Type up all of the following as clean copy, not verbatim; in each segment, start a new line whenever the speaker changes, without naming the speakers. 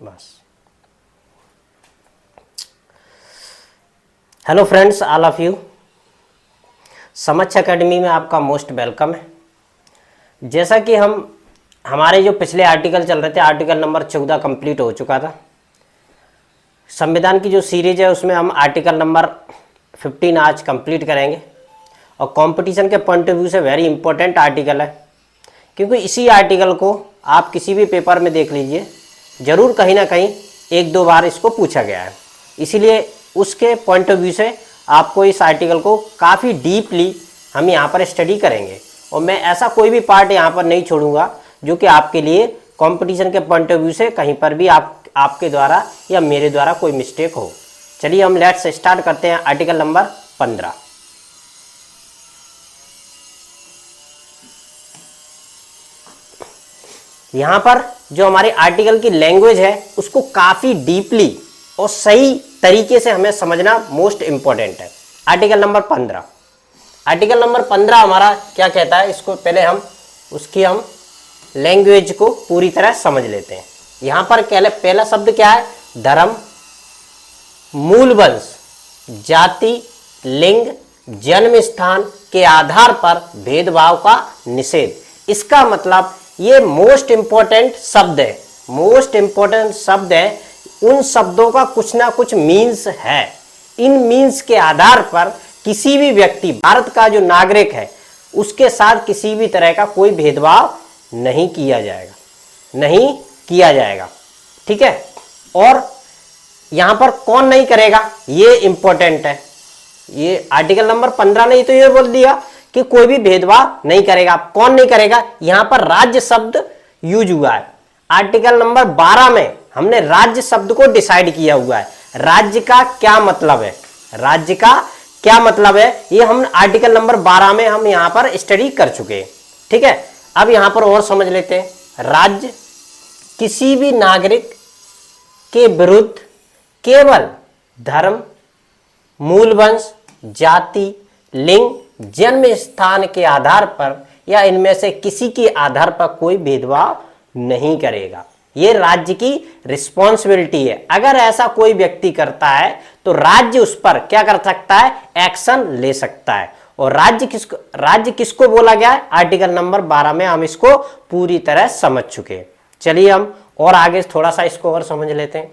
बस। Hello friends, all of you, समक्ष academy में आपका मोस्ट वेलकम है। जैसा कि हमारे जो पिछले आर्टिकल चल रहे थे, आर्टिकल नंबर 14 कंप्लीट हो चुका था। संविधान की जो सीरीज है उसमें हम आर्टिकल नंबर 15 आज कंप्लीट करेंगे और कंपटीशन के पॉइंट ऑफ व्यू से वेरी इंपॉर्टेंट आर्टिकल है, क्योंकि इसी आर्टिकल को आप किसी भी पेपर में देख लीजिए, ज़रूर कहीं ना कहीं एक दो बार इसको पूछा गया है। इसीलिए उसके पॉइंट ऑफ व्यू से आपको इस आर्टिकल को काफ़ी डीपली हम यहाँ पर स्टडी करेंगे और मैं ऐसा कोई भी पार्ट यहाँ पर नहीं छोड़ूंगा जो कि आपके लिए कंपटीशन के पॉइंट ऑफ व्यू से कहीं पर भी आपके द्वारा या मेरे द्वारा कोई मिस्टेक हो। चलिए हम लेट्स स्टार्ट करते हैं आर्टिकल नंबर 15। यहाँ पर जो हमारे आर्टिकल की लैंग्वेज है उसको काफ़ी डीपली और सही तरीके से हमें समझना मोस्ट इंपॉर्टेंट है। आर्टिकल नंबर 15, आर्टिकल नंबर 15 हमारा क्या कहता है, इसको पहले हम लैंग्वेज को पूरी तरह समझ लेते हैं। यहाँ पर पहला शब्द क्या है, धर्म, मूल वंश, जाति, लिंग, जन्म स्थान के आधार पर भेदभाव का निषेध। इसका मतलब ये मोस्ट इंपॉर्टेंट शब्द है, मोस्ट इंपॉर्टेंट शब्द है। उन शब्दों का कुछ ना कुछ मीन्स है। इन मीन्स के आधार पर किसी भी व्यक्ति, भारत का जो नागरिक है, उसके साथ किसी भी तरह का कोई भेदभाव नहीं किया जाएगा, नहीं किया जाएगा। ठीक है। और यहां पर कौन नहीं करेगा, ये इंपॉर्टेंट है। ये आर्टिकल नंबर 15 ने तो ये बोल दिया कि कोई भी भेदभाव नहीं करेगा। कौन नहीं करेगा, यहां पर राज्य शब्द यूज हुआ है। आर्टिकल नंबर 12 में हमने राज्य शब्द को डिसाइड किया हुआ है। राज्य का क्या मतलब है, राज्य का क्या मतलब है, ये हम आर्टिकल नंबर 12 में हम यहां पर स्टडी कर चुके हैं। ठीक है। अब यहां पर और समझ लेते हैं। राज्य किसी भी नागरिक के विरुद्ध केवल धर्म, मूल वंश, जाति, लिंग, जन्म स्थान के आधार पर या इनमें से किसी के आधार पर कोई भेदभाव नहीं करेगा। ये राज्य की रिस्पॉन्सिबिलिटी है। अगर ऐसा कोई व्यक्ति करता है तो राज्य उस पर क्या कर सकता है, एक्शन ले सकता है। और राज्य किसको बोला गया है, आर्टिकल नंबर 12 में हम इसको पूरी तरह समझ चुके हैं। चलिए हम और आगे थोड़ा सा इसको और समझ लेते हैं।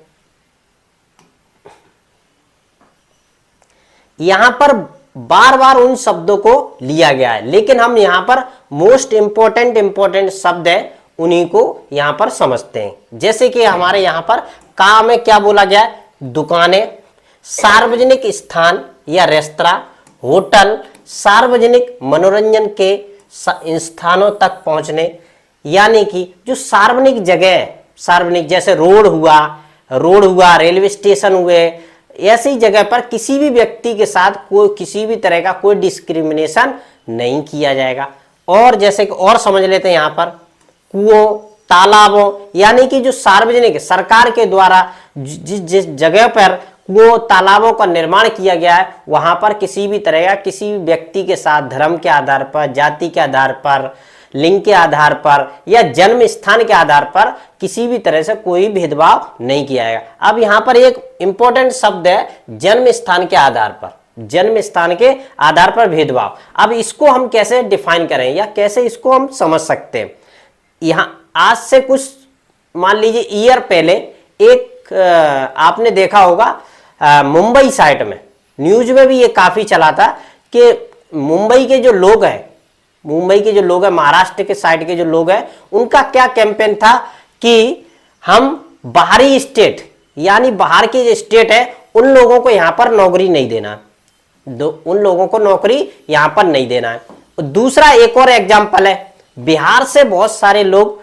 यहां पर बार बार उन शब्दों को लिया गया है, लेकिन हम यहां पर मोस्ट इंपॉर्टेंट शब्द है, उन्हीं को यहां पर समझते हैं। जैसे कि हमारे यहां पर का में क्या बोला गया है, दुकानें, सार्वजनिक स्थान या रेस्तरां, होटल, सार्वजनिक मनोरंजन के स्थानों तक पहुंचने, यानी कि जो सार्वजनिक जगह है, सार्वजनिक जैसे रोड हुआ, रेलवे स्टेशन हुए, ऐसी जगह पर किसी भी व्यक्ति के साथ कोई किसी भी तरह का कोई डिस्क्रिमिनेशन नहीं किया जाएगा। और जैसे कि और समझ लेते हैं यहाँ पर कुओं, तालाबों, यानी कि जो सार्वजनिक सरकार के द्वारा जिस जगह पर कुओं, तालाबों का निर्माण किया गया है, वहां पर किसी भी तरह का किसी भी व्यक्ति के साथ धर्म के आधार पर, जाति के आधार पर, लिंग के आधार पर या जन्म स्थान के आधार पर किसी भी तरह से कोई भेदभाव नहीं किया जाएगा। अब यहां पर एक इंपॉर्टेंट शब्द है, जन्म स्थान के आधार पर, जन्म स्थान के आधार पर भेदभाव। अब इसको हम कैसे डिफाइन करें या कैसे इसको हम समझ सकते हैं। यहां आज से कुछ मान लीजिए ईयर पहले एक आपने देखा होगा मुंबई साइड में, न्यूज में भी ये काफी चला था कि मुंबई के जो लोग हैं, महाराष्ट्र के साइड के जो लोग हैं, उनका क्या कैंपेन था कि हम बाहरी स्टेट यानी बाहर की जो स्टेट है उन लोगों को यहां पर नौकरी नहीं देना, उन लोगों को नौकरी यहां पर नहीं देना है। दूसरा एक और एग्जांपल है, बिहार से बहुत सारे लोग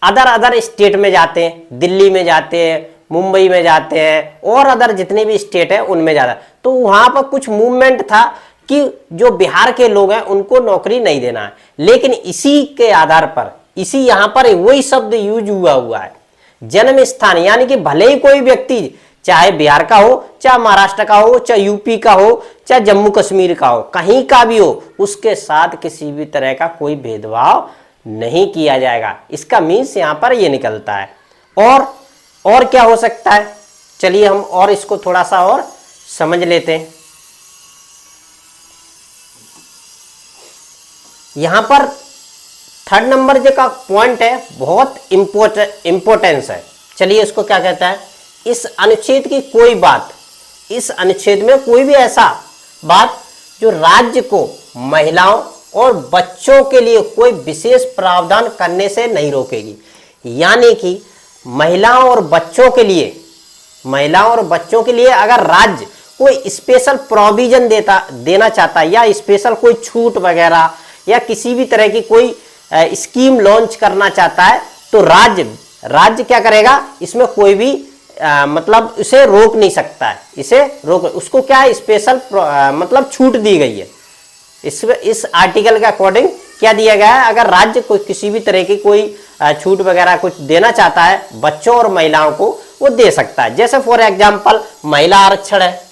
अदर स्टेट में जाते हैं, दिल्ली में जाते हैं, मुंबई में जाते हैं और अदर जितने भी स्टेट है उनमें जाता है। तो वहां पर कुछ मूवमेंट था कि जो बिहार के लोग हैं उनको नौकरी नहीं देना है, लेकिन इसी के आधार पर यहां पर वही शब्द यूज हुआ है, जन्म स्थान, यानी कि भले ही कोई व्यक्ति चाहे बिहार का हो, चाहे महाराष्ट्र का हो, चाहे यूपी का हो, चाहे जम्मू कश्मीर का हो, कहीं का भी हो, उसके साथ किसी भी तरह का कोई भेदभाव नहीं किया जाएगा। इसका मीन्स यहां पर ये निकलता है। और और क्या हो सकता है, चलिए हम और इसको थोड़ा सा और समझ लेते हैं। यहां पर थर्ड नंबर जो का पॉइंट है बहुत इंपॉर्टेंस है। चलिए इसको क्या कहता है, इस अनुच्छेद की कोई बात, इस अनुच्छेद में कोई भी ऐसा बात जो राज्य को महिलाओं और बच्चों के लिए कोई विशेष प्रावधान करने से नहीं रोकेगी। यानी कि महिलाओं और बच्चों के लिए, महिलाओं और बच्चों के लिए अगर राज्य कोई स्पेशल प्रोविजन देना चाहता है या स्पेशल कोई छूट वगैरह या किसी भी तरह की कोई स्कीम लॉन्च करना चाहता है तो राज्य क्या करेगा, इसमें कोई भी मतलब इसे रोक नहीं सकता है, इसे रोक, उसको क्या है स्पेशल मतलब छूट दी गई है। इस आर्टिकल के अकॉर्डिंग क्या दिया गया है, अगर राज्य कोई किसी भी तरह की कोई छूट वगैरह कुछ देना चाहता है बच्चों और महिलाओं को, वो दे सकता है। जैसे फॉर एग्जांपल महिला आरक्षण है,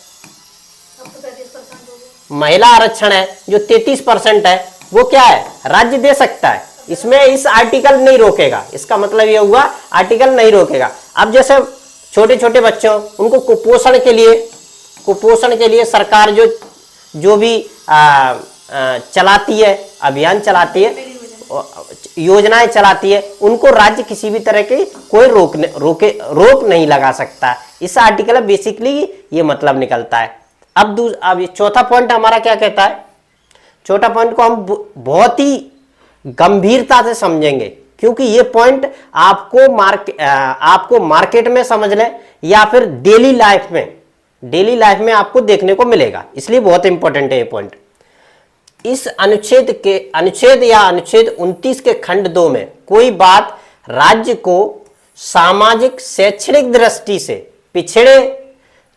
महिला आरक्षण है जो 33% है, वो क्या है राज्य दे सकता है, इसमें इस आर्टिकल नहीं रोकेगा। इसका मतलब ये हुआ आर्टिकल नहीं रोकेगा। अब जैसे छोटे छोटे बच्चों, उनको कुपोषण के लिए सरकार जो भी चलाती है, अभियान चलाती है, योजनाएं चलाती है, उनको राज्य किसी भी तरह की कोई रोक नहीं लगा सकता। इस आर्टिकल में बेसिकली ये मतलब निकलता है। अब चौथा पॉइंट हमारा क्या कहता है, चौथा पॉइंट को हम बहुत ही गंभीरता से समझेंगे, क्योंकि ये पॉइंट आपको मार्केट में समझ लें या फिर डेली लाइफ में आपको देखने को मिलेगा, इसलिए बहुत इंपॉर्टेंट है ये पॉइंट। इस अनुच्छेद 29 के खंड 2 में कोई बात राज्य को सामाजिक शैक्षणिक दृष्टि से पिछड़े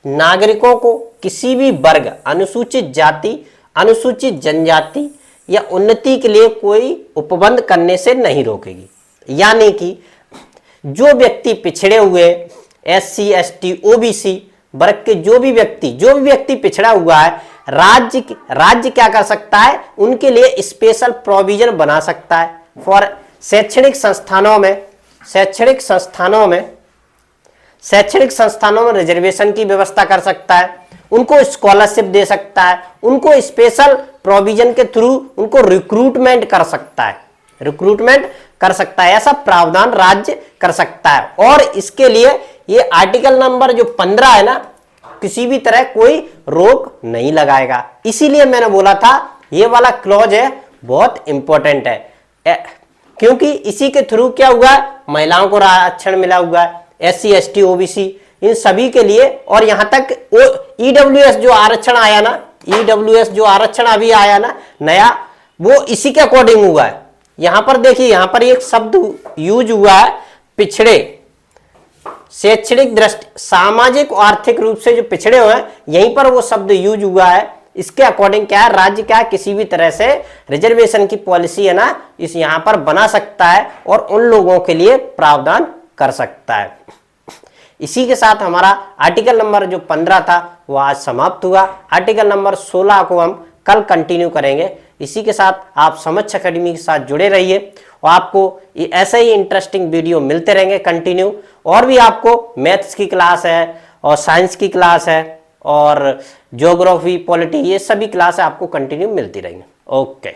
नागरिकों को किसी भी वर्ग, अनुसूचित जाति, अनुसूचित जनजाति या उन्नति के लिए कोई उपबंध करने से नहीं रोकेगी। यानी कि जो व्यक्ति पिछड़े हुए SC ST OBC वर्ग के जो भी व्यक्ति पिछड़ा हुआ है, राज्य क्या कर सकता है, उनके लिए स्पेशल प्रोविजन बना सकता है। फॉर शैक्षणिक संस्थानों में रिजर्वेशन की व्यवस्था कर सकता है, उनको स्कॉलरशिप दे सकता है, उनको स्पेशल प्रोविजन के थ्रू उनको रिक्रूटमेंट कर सकता है, ऐसा प्रावधान राज्य कर सकता है। और इसके लिए ये आर्टिकल नंबर जो 15 है ना, किसी भी तरह कोई रोक नहीं लगाएगा। इसीलिए मैंने बोला था ये वाला क्लॉज है बहुत इंपॉर्टेंट है, क्योंकि इसी के थ्रू क्या हुआ, महिलाओं को आरक्षण मिला हुआ है, SC ST OBC इन सभी के लिए। और यहां तक EWS जो आरक्षण अभी आया ना नया, वो इसी के अकॉर्डिंग हुआ है। यहां पर देखिए, यहां पर एक शब्द यूज हुआ है, पिछड़े, शैक्षणिक दृष्टि, सामाजिक और आर्थिक रूप से जो पिछड़े हुए हैं, यहीं पर वो शब्द यूज हुआ है। इसके अकॉर्डिंग क्या है, राज्य क्या किसी भी तरह से रिजर्वेशन की पॉलिसी है ना, इस यहां पर बना सकता है और उन लोगों के लिए प्रावधान कर सकता है। इसी के साथ हमारा आर्टिकल नंबर जो 15 था वो आज समाप्त हुआ। आर्टिकल नंबर 16 को हम कल कंटिन्यू करेंगे। इसी के साथ आप समक्ष एकेडमी के साथ जुड़े रहिए और आपको ऐसे ही इंटरेस्टिंग वीडियो मिलते रहेंगे कंटिन्यू। और भी आपको मैथ्स की क्लास है और साइंस की क्लास है और ज्योग्राफी, पॉलिटी, ये सभी क्लास आपको कंटिन्यू मिलती रहेंगी। ओके।